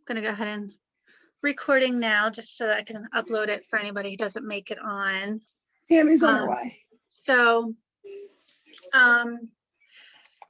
gonna go ahead and recording now just so that I can upload it for anybody who doesn't make it on. Tammy's on her way. So,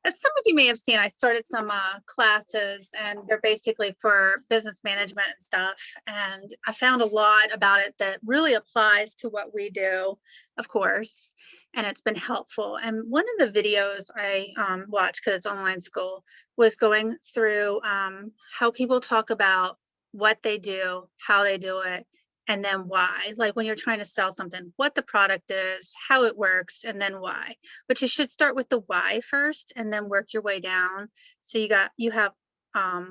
as some of you may have seen, I started some classes, and they're basically for business management and stuff. And I found a lot about it that really applies to what we do, of course, and it's been helpful. And one of the videos I watched, because it's online school, was going through how people talk about what they do, how they do it, and then why. Like when you're trying to sell something, what the product is, how it works, and then why. But you should start with the why first and then work your way down. So you have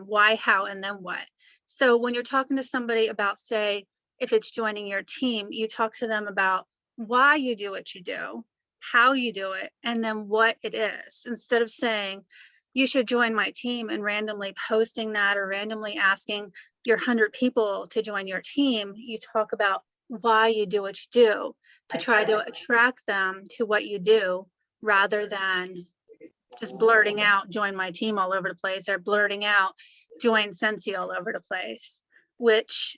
why, how, and then what. So when you're talking to somebody about, say, if it's joining your team, you talk to them about why you do what you do, how you do it, and then what it is. Instead of saying, you should join my team, and randomly posting that or randomly asking your 100 people to join your team, you talk about why you do what you do to try to attract them to what you do, rather than just blurting out join my team all over the place, or blurting out join Scentsy all over the place, which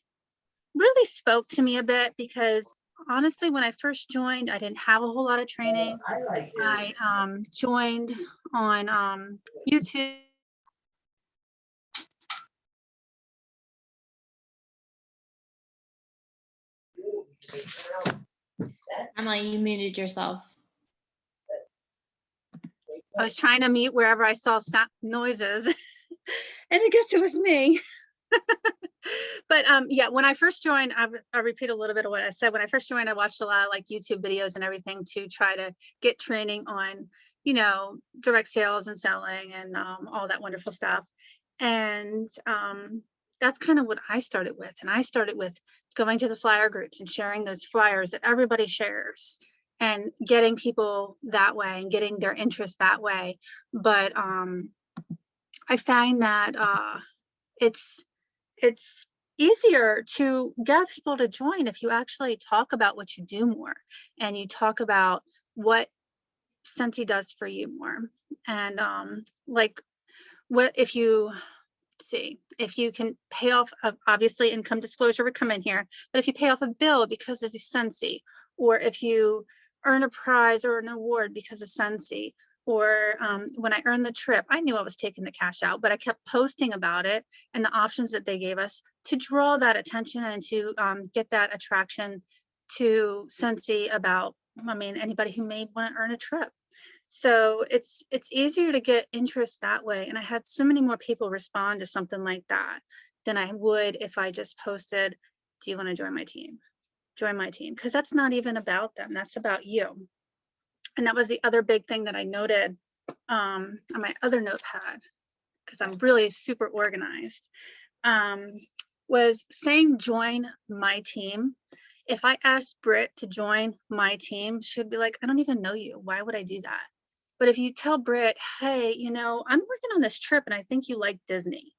really spoke to me a bit, because honestly, when I first joined, I didn't have a whole lot of training. I joined on YouTube. Emily, you muted yourself. I was trying to mute wherever I saw noises, and I guess it was me. But yeah, when I first joined, I'll repeat a little bit of what I said. When I first joined, I watched a lot of like YouTube videos and everything to try to get training on, direct sales and selling and all that wonderful stuff. And that's kind of what I started with. And I started with going to the flyer groups and sharing those flyers that everybody shares, and getting people that way and getting their interest that way. But I find that it's easier to get people to join if you actually talk about what you do more, and you talk about what Scentsy does for you more. And like, what if you can pay off of, obviously income disclosure would come in here, but if you pay off a bill because of Scentsy, or if you earn a prize or an award because of Scentsy, or when I earned the trip, I knew I was taking the cash out, but I kept posting about it and the options that they gave us to draw that attention and to get that attraction to Scentsy about, anybody who may want to earn a trip. So it's easier to get interest that way. And I had so many more people respond to something like that than I would if I just posted, do you want to join my team? Join my team. Because that's not even about them. That's about you. And that was the other big thing that I noted on my other notepad, because I'm really super organized, was saying join my team. If I asked Britt to join my team, she'd be like, I don't even know you. Why would I do that? But if you tell Britt, hey, I'm working on this trip and I think you like Disney,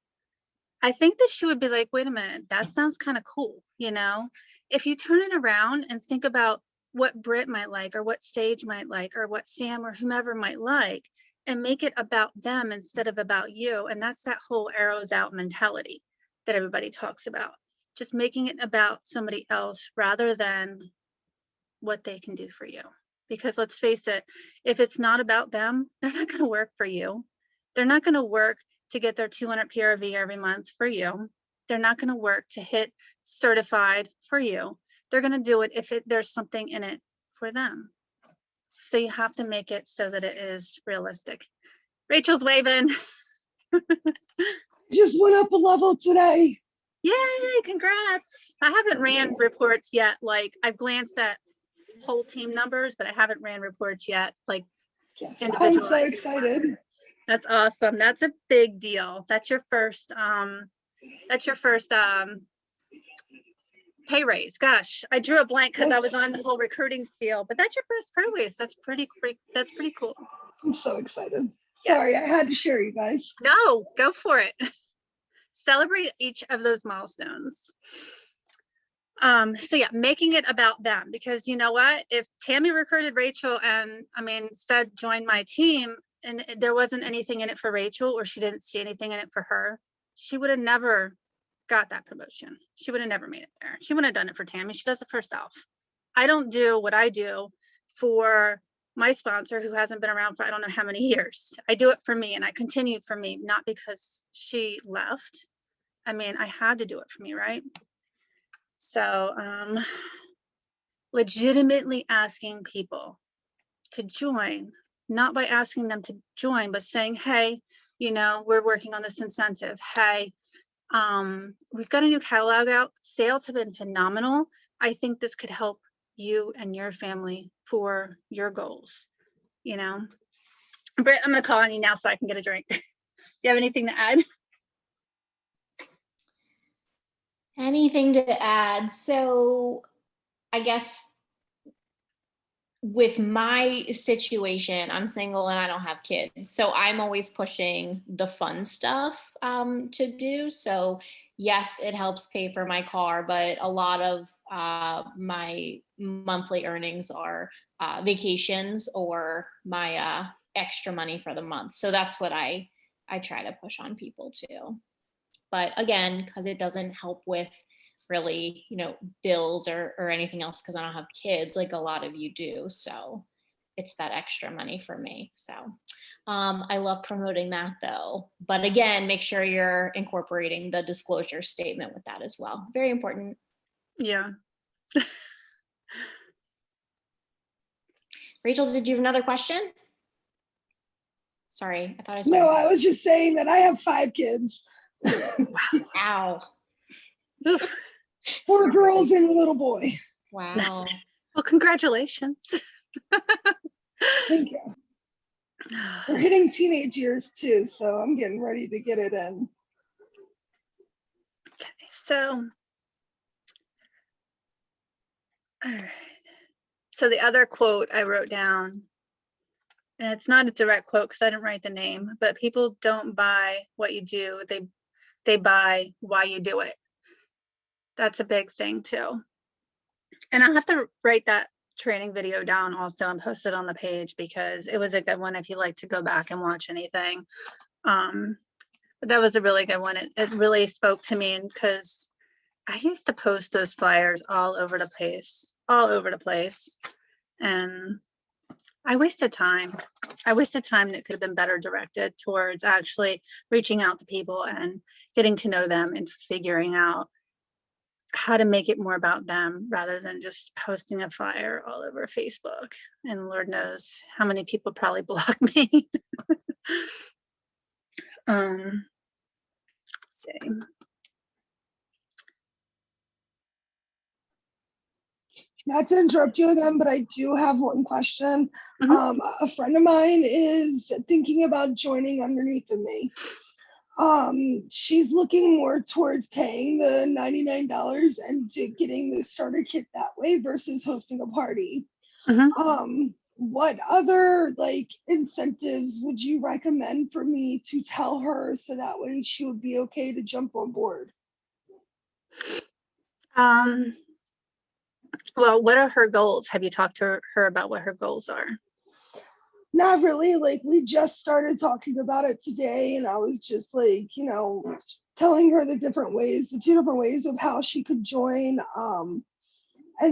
I think that she would be like, wait a minute, that sounds kind of cool. If you turn it around and think about what Britt might like, or what Sage might like, or what Sam or whomever might like, and make it about them instead of about you. And that's that whole arrows out mentality that everybody talks about. Just making it about somebody else rather than what they can do for you. Because let's face it, if it's not about them, they're not going to work for you. They're not going to work to get their 200 PRV every month for you. They're not going to work to hit certified for you. They're going to do it if there's something in it for them. So you have to make it so that it is realistic. Rachel's waving. Just went up a level today. Yay, congrats. I haven't ran reports yet. Like, I've glanced at whole team numbers, but I haven't ran reports yet. Like, yes, I'm so excited. That's awesome. That's a big deal. That's your first pay raise. Gosh, I drew a blank because I was on the whole recruiting spiel, but that's your first pay raise. That's pretty cool. I'm so excited. Yes. Sorry, I had to share, you guys. No, go for it. Celebrate each of those milestones. So yeah, making it about them, because you know what, if Tammy recruited Rachel and said join my team, and there wasn't anything in it for Rachel, or she didn't see anything in it for her, she would have never got that promotion. She would have never made it there. She wouldn't have done it for Tammy. She does it for herself. I don't do what I do for my sponsor who hasn't been around for I don't know how many years. I do it for me, and I continued for me, not because she left. I mean, I had to do it for me, right? So legitimately asking people to join, not by asking them to join, but saying, hey, you know, we're working on this incentive. Hey, we've got a new catalog out. Sales have been phenomenal. I think this could help you and your family for your goals, you know. Britt, I'm gonna call on you now so I can get a drink. Do you have anything to add? Anything to add? So I guess with my situation, I'm single and I don't have kids. So I'm always pushing the fun stuff to do. So yes, it helps pay for my car, but a lot of my monthly earnings are vacations or my extra money for the month. So that's what I try to push on people too. But again, because it doesn't help with really, bills or anything else, because I don't have kids like a lot of you do. So it's that extra money for me. So I love promoting that though. But again, make sure you're incorporating the disclosure statement with that as well. Very important. Yeah. Rachel, did you have another question? Sorry, I thought I saw. No, I was just saying that I have 5 kids. Wow. Oof. 4 girls and a little boy. Wow. Well, congratulations. Thank you. They're hitting teenage years too, so I'm getting ready to get it in. Okay, so, all right. So the other quote I wrote down, and it's not a direct quote because I didn't write the name, but people don't buy what you do, they buy why you do it. That's a big thing too. And I'll have to write that training video down also and post it on the page because it was a good one if you like to go back and watch anything. But that was a really good one. It really spoke to me because I used to post those flyers all over the place. And I wasted time. That could have been better directed towards actually reaching out to people and getting to know them and figuring out how to make it more about them rather than just posting a flyer all over Facebook. And Lord knows how many people probably block me. Let's see. Not to interrupt you again, but I do have one question. Mhm. A friend of mine is thinking about joining underneath of me. She's looking more towards paying the $99 and getting the starter kit that way versus hosting a party. Mhm. What other incentives would you recommend for me to tell her so that way she would be okay to jump on board? Well, what are her goals? Have you talked to her about what her goals are? Not really. We just started talking about it today, and I was just telling her the 2 different ways of how she could join. And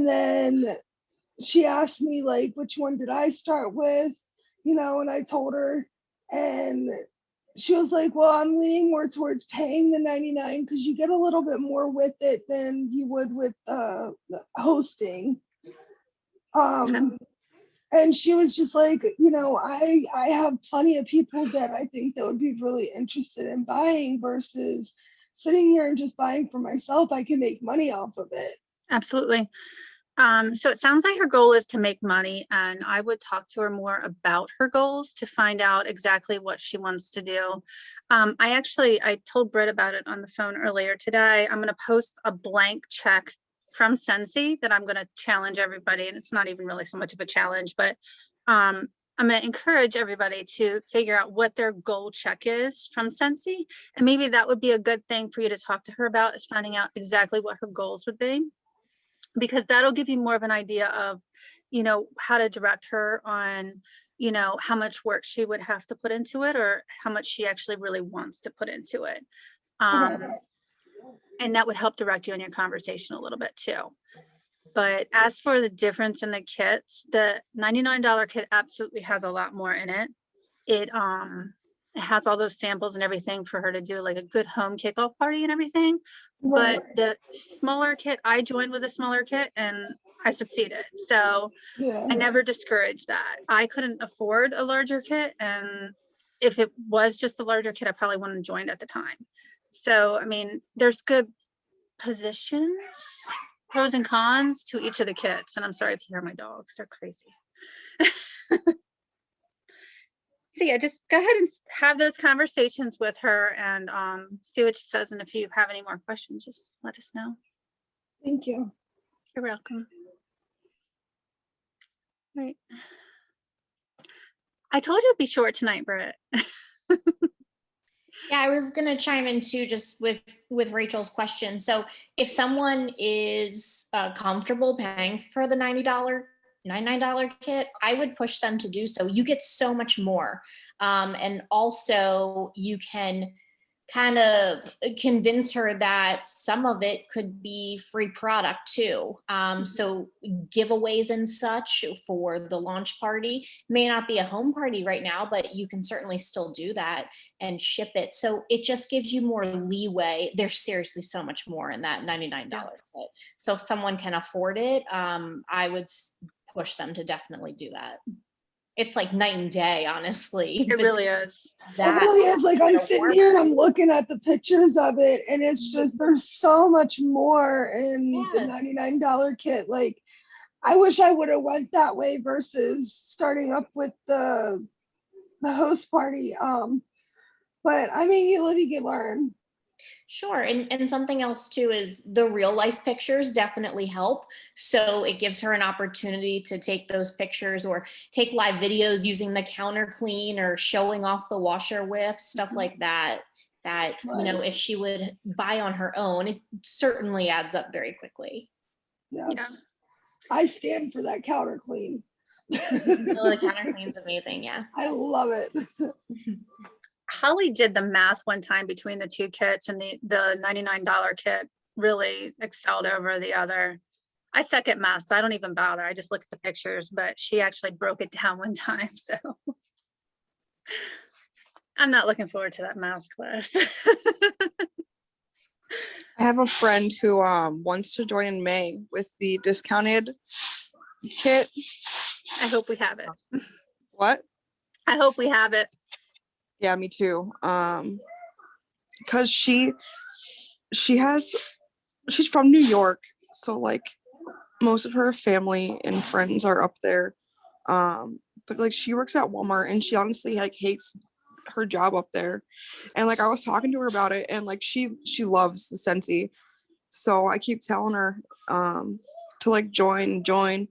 then she asked me which one did I start with, and I told her, and she was like, well, I'm leaning more towards paying the $99 because you get a little bit more with it than you would with hosting. And she was just like, I have plenty of people that I think that would be really interested in buying versus sitting here and just buying for myself. I can make money off of it. Absolutely. So it sounds like her goal is to make money, and I would talk to her more about her goals to find out exactly what she wants to do. I told Britt about it on the phone earlier today. I'm going to post a blank check from Scentsy that I'm going to challenge everybody, and it's not even really so much of a challenge, but I'm going to encourage everybody to figure out what their goal check is from Scentsy, and maybe that would be a good thing for you to talk to her about, is finding out exactly what her goals would be, because that'll give you more of an idea of, how to direct her on, how much work she would have to put into it or how much she actually really wants to put into it. Okay. and that would help direct you in your conversation a little bit too. But as for the difference in the kits, the $99 kit absolutely has a lot more in it. It has all those samples and everything for her to do like a good home kickoff party and everything. Right. But the smaller kit, I joined with a smaller kit and I succeeded. So Yeah. I never discouraged that. I couldn't afford a larger kit, and if it was just a larger kit, I probably wouldn't have joined at the time. So, I mean, there's good positions, pros and cons to each of the kits. And I'm sorry if you hear my dogs, they're crazy. So yeah, just go ahead and have those conversations with her and see what she says. And if you have any more questions, just let us know. Thank you. You're welcome. Right. I told you it'd be short tonight, Britt. Yeah, I was gonna chime in too, just with Rachel's question. So if someone is comfortable paying for the $99 kit, I would push them to do so. You get so much more, and also you can kind of convince her that some of it could be free product too. So giveaways and such for the launch party may not be a home party right now, but you can certainly still do that and ship it. So it just gives you more leeway. There's seriously so much more in that $99 kit. So if someone can afford it, I would push them to definitely do that. It's like night and day, honestly. It really is. It really is. Like, I'm sitting here and I'm looking at the pictures of it, and it's just, there's so much more in the $99 kit. Like, I wish I would have went that way versus starting up with the host party. But I mean, you live, you can learn. Sure. And something else too is the real life pictures definitely help. So it gives her an opportunity to take those pictures or take live videos using the counter clean or showing off the washer whiff, stuff like that. That, you know, if she would buy on her own, it certainly adds up very quickly. Yes. Yeah. I stand for that counter clean. The counter clean's amazing. Yeah. I love it. Holly did the math one time between the two kits, and the $99 kit really excelled over the other. I suck at math, so I don't even bother. I just look at the pictures, but she actually broke it down one time. So I'm not looking forward to that math class. I have a friend who wants to join in May with the discounted kit. I hope we have it. What? I hope we have it. Yeah, me too. Because she's from New York, so like most of her family and friends are up there. But like she works at Walmart, and she honestly like hates her job up there. And like I was talking to her about it, and like she loves the Scentsy. So I keep telling her to like join.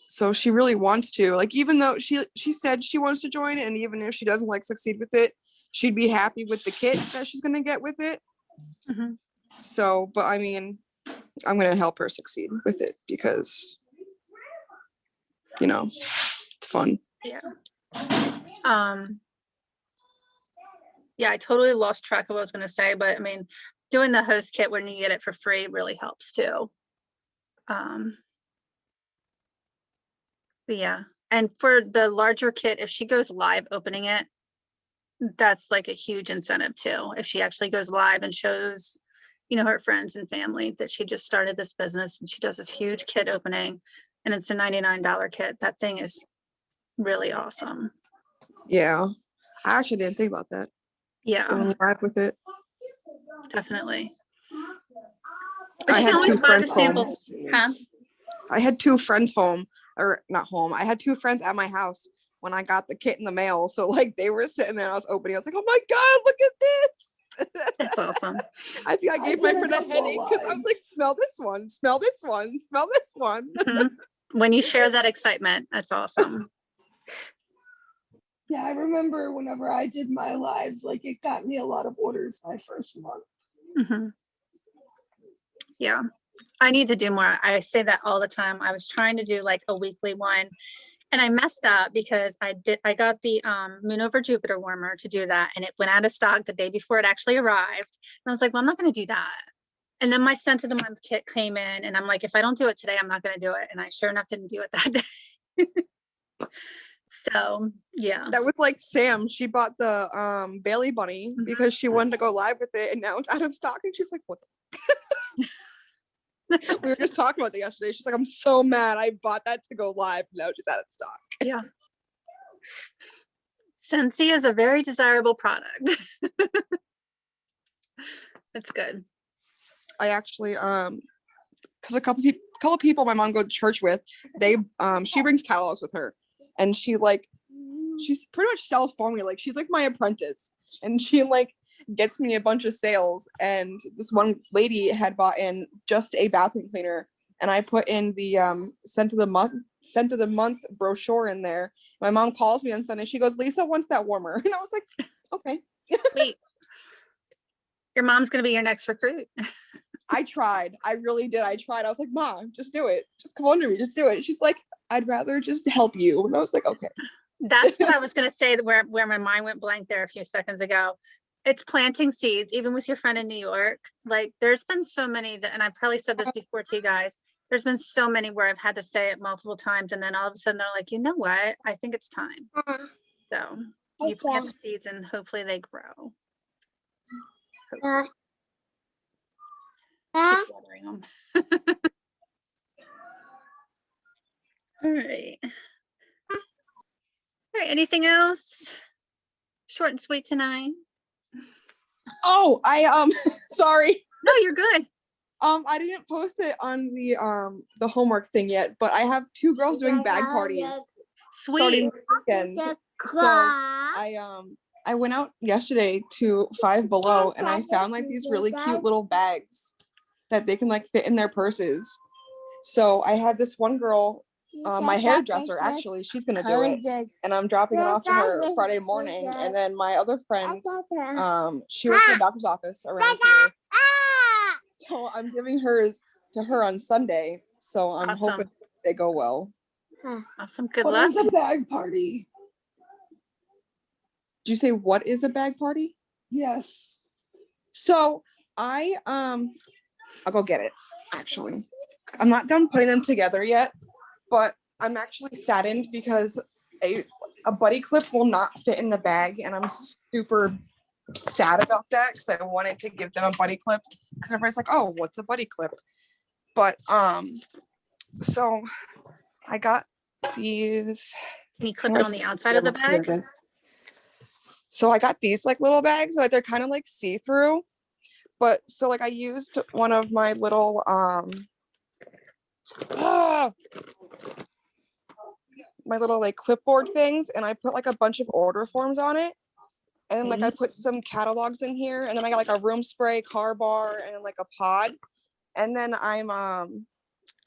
So she really wants to, like, even though she said she wants to join it, and even if she doesn't like succeed with it, she'd be happy with the kit that she's gonna get with it. Mm-hmm. So, but I mean, I'm gonna help her succeed with it because, you know, it's fun. Yeah. Yeah, I totally lost track of what I was gonna say, but I mean, doing the host kit when you get it for free really helps too. But yeah, and for the larger kit, if she goes live opening it, that's like a huge incentive too. If she actually goes live and shows, you know, her friends and family that she just started this business and she does this huge kit opening, and it's a $99 kit, that thing is really awesome. Yeah, I actually didn't think about that. Yeah, going live with it. Definitely. But I you had can always two buy the friends home. samples. Huh? I had two friends home, or not home. I had two friends at my house when I got the kit in the mail. So like they were sitting there, I was opening. I was like, oh my God, look at this. That's awesome. I think I gave my friend a headache because I was like, smell this one, smell this one, smell this one. Mm-hmm. When you share that excitement, that's awesome. Yeah, I remember whenever I did my lives, like it got me a lot of orders my first month. Mm-hmm. Yeah, I need to do more. I say that all the time. I was trying to do like a weekly one, and I messed up because I got the Moon over Jupiter warmer to do that, and it went out of stock the day before it actually arrived. And I was like, well, I'm not going to do that. And then my scent of the month kit came in and I'm like, if I don't do it today, I'm not gonna do it. And I sure enough didn't do it that day. So, yeah. That was like Sam. She bought the Bailey bunny because she wanted to go live with it, and now it's out of stock. And she's like, "What?" We were just talking about that yesterday. She's like, "I'm so mad. I bought that to go live. Now it's out of stock." Yeah. Scentsy is a very desirable product. It's good. I actually because a couple people my mom go to church with, they she brings catalogs with her, and she's pretty much sells for me. Like, she's like my apprentice, and she like gets me a bunch of sales. And this one lady had bought in just a bathroom cleaner, and I put in the scent of the month brochure in there. My mom calls me on Sunday. She goes, "Lisa wants that warmer," and I was like, "Okay." Wait. Your mom's gonna be your next recruit. I tried. I really did. I tried. I was like, "Mom, just do it. Just come on to me. Just do it." She's like, "I'd rather just help you." And I was like, "Okay." That's what I was gonna say, where my mind went blank there a few seconds ago. It's planting seeds, even with your friend in New York. Like, there's been so many that, and I probably said this before to you guys, there's been so many where I've had to say it multiple times, and then all of a sudden they're like, you know what? I think it's time. So you plant the seeds and hopefully they grow. Hopefully. Keep watering them. All right. All right, anything else? Short and sweet tonight. Oh, I sorry. No, you're good. I didn't post it on the homework thing yet, but I have 2 girls doing bag parties Sweet. starting this weekend. So I went out yesterday to Five Below, and I found like these really cute little bags that they can like fit in their purses. So I had this one girl, my hairdresser, actually, she's gonna do it, and I'm dropping it off to her Friday morning. And then my other friend, she works in the doctor's office around here, so I'm giving hers to her on Sunday. So I'm Awesome. hoping they go well. Awesome. Good What luck. is a bag party? Did you say what is a bag party? Yes. So I'll go get it. Actually, I'm not done putting them together yet, but I'm actually saddened because a buddy clip will not fit in the bag, and I'm super sad about that because I wanted to give them a buddy clip because everybody's like, "Oh, what's a buddy clip?" But so I got these. Can you clip it on the outside of the Here bag? it is. So I got these like little bags, like they're kind of like see-through, but so like I used one of my little my little like clipboard things, and I put like a bunch of order forms on it, and then like I put some catalogs in here, and then I got like a room spray, car bar, and like a pod. And then I'm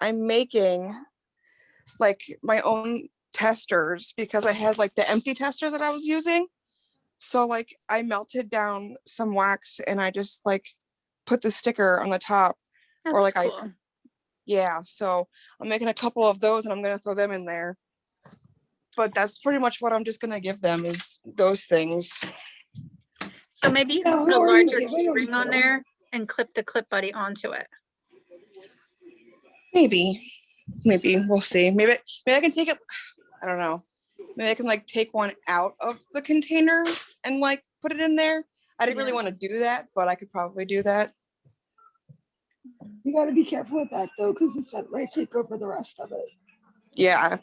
making like my own testers because I had like the empty testers that I was using. So like I melted down some wax and I just like put the sticker on the top. That's Or like cool. Yeah, so I'm making a couple of those and I'm gonna throw them in there. But that's pretty much what I'm just gonna give them, is those things. So maybe you Now, can put a who are you larger giving key them ring on to? there and clip the clip buddy onto it. Maybe we'll see. Maybe I can take it. I don't know. Maybe I can like take one out of the container and like put it in there. I didn't really Yeah. want to do that, but I could probably do that. You got to be careful with that though, because the scent might take over the rest of it. Yeah.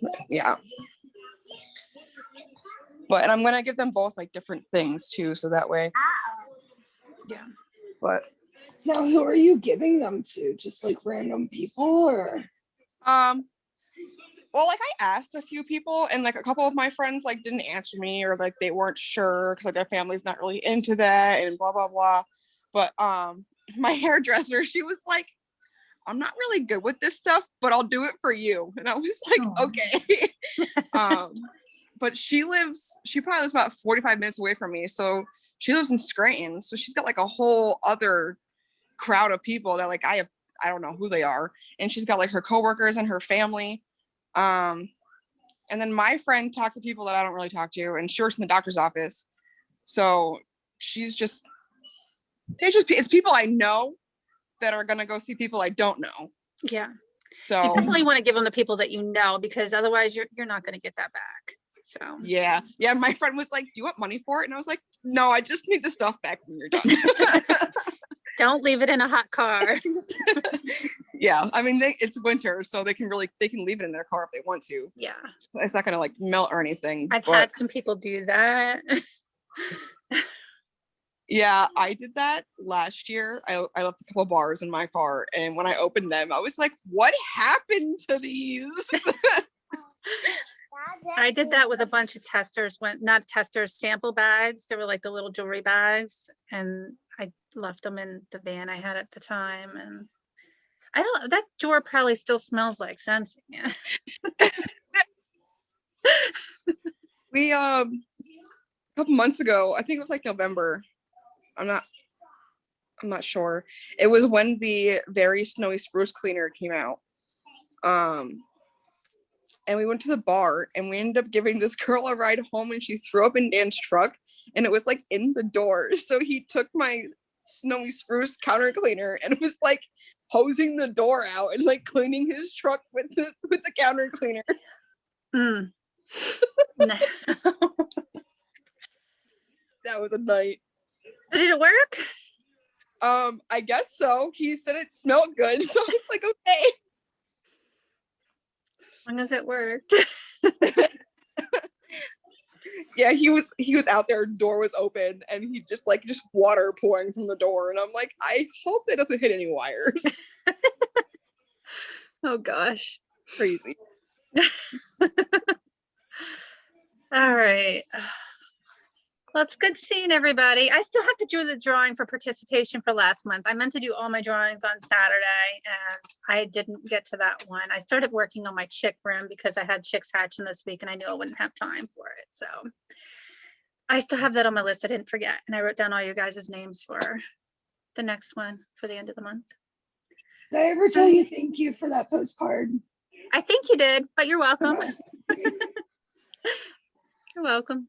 And I'm gonna give them both like different things too, so that way. Yeah. But Now, who are you giving them to? Just like random people, or? well, like I asked a few people, and like a couple of my friends like didn't answer me, or like they weren't sure because like their family's not really into that and blah blah blah. But my hairdresser, she was like, "I'm not really good with this stuff, but I'll do it for you." And I was like, Aw. "Okay." But she probably lives about 45 minutes away from me, so she lives in Scranton, so she's got like a whole other crowd of people that like I don't know who they are, and she's got like her coworkers and her family. And then my friend talks to people that I don't really talk to, and she works in the doctor's office, so it's people I know, that are gonna go see people I don't know. Yeah. You So definitely want to give them to people that you know, because otherwise you're not going to get that back. So yeah. My friend was like, "Do you want money for it?" And I was like, "No, I just need the stuff back when you're done." don't leave it in a hot car. Yeah, I mean, it's winter, so they can leave it in their car if they want to. Yeah. It's not gonna like melt or anything. I've but had some people do that. yeah, I did that last year. I left a couple bars in my car, and when I opened them, I was like, "What happened to these?" I did that with a bunch of testers, not testers, sample bags. They were like the little jewelry bags, and I left them in the van I had at the time. And that drawer probably still smells like sensing. Yeah. We a couple months ago, I think it was like November. I'm not sure. It was when the Very Snowy Spruce Cleaner came out. And we went to the bar and we ended up giving this girl a ride home, and she threw up in Dan's truck, and it was like in the door. So he took my Snowy Spruce counter cleaner and was like hosing the door out and like cleaning his truck with the counter cleaner. Mm. No. That was a night. Did it work? I guess so. He said it smelled good, so I was like, okay. As long as it worked. Yeah, he was out there, door was open, and he just water pouring from the door, and I'm like, I hope that doesn't hit any wires. Oh gosh. Crazy. All right. Well, it's good seeing everybody. I still have to do the drawing for participation for last month. I meant to do all my drawings on Saturday and I didn't get to that one. I started working on my chick room because I had chicks hatching this week and I knew I wouldn't have time for it. So I still have that on my list. I didn't forget. And I wrote down all your guys' names for the next one for the end of the month. Did I ever tell you thank you for that postcard? I think you did, but you're welcome. Okay. You're welcome.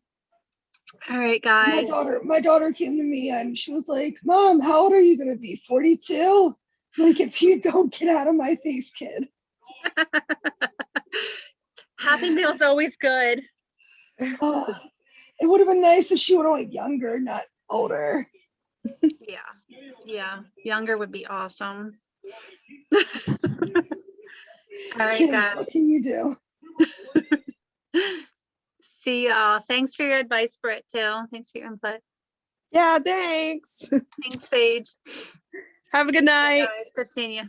All right, guys. My daughter came to me and she was like, "Mom, how old are you gonna be? 42?" Like, if you don't get out of my face, kid. Happy Meal's always good. It would have been nice if she would have went younger, not older. Yeah. Younger would be awesome. All right, Kids, guys. what can you do? See y'all. Thanks for your advice, Britt, too. Thanks for your input. Yeah, thanks. Thanks, Sage. Have a good night. Guys, good seeing you.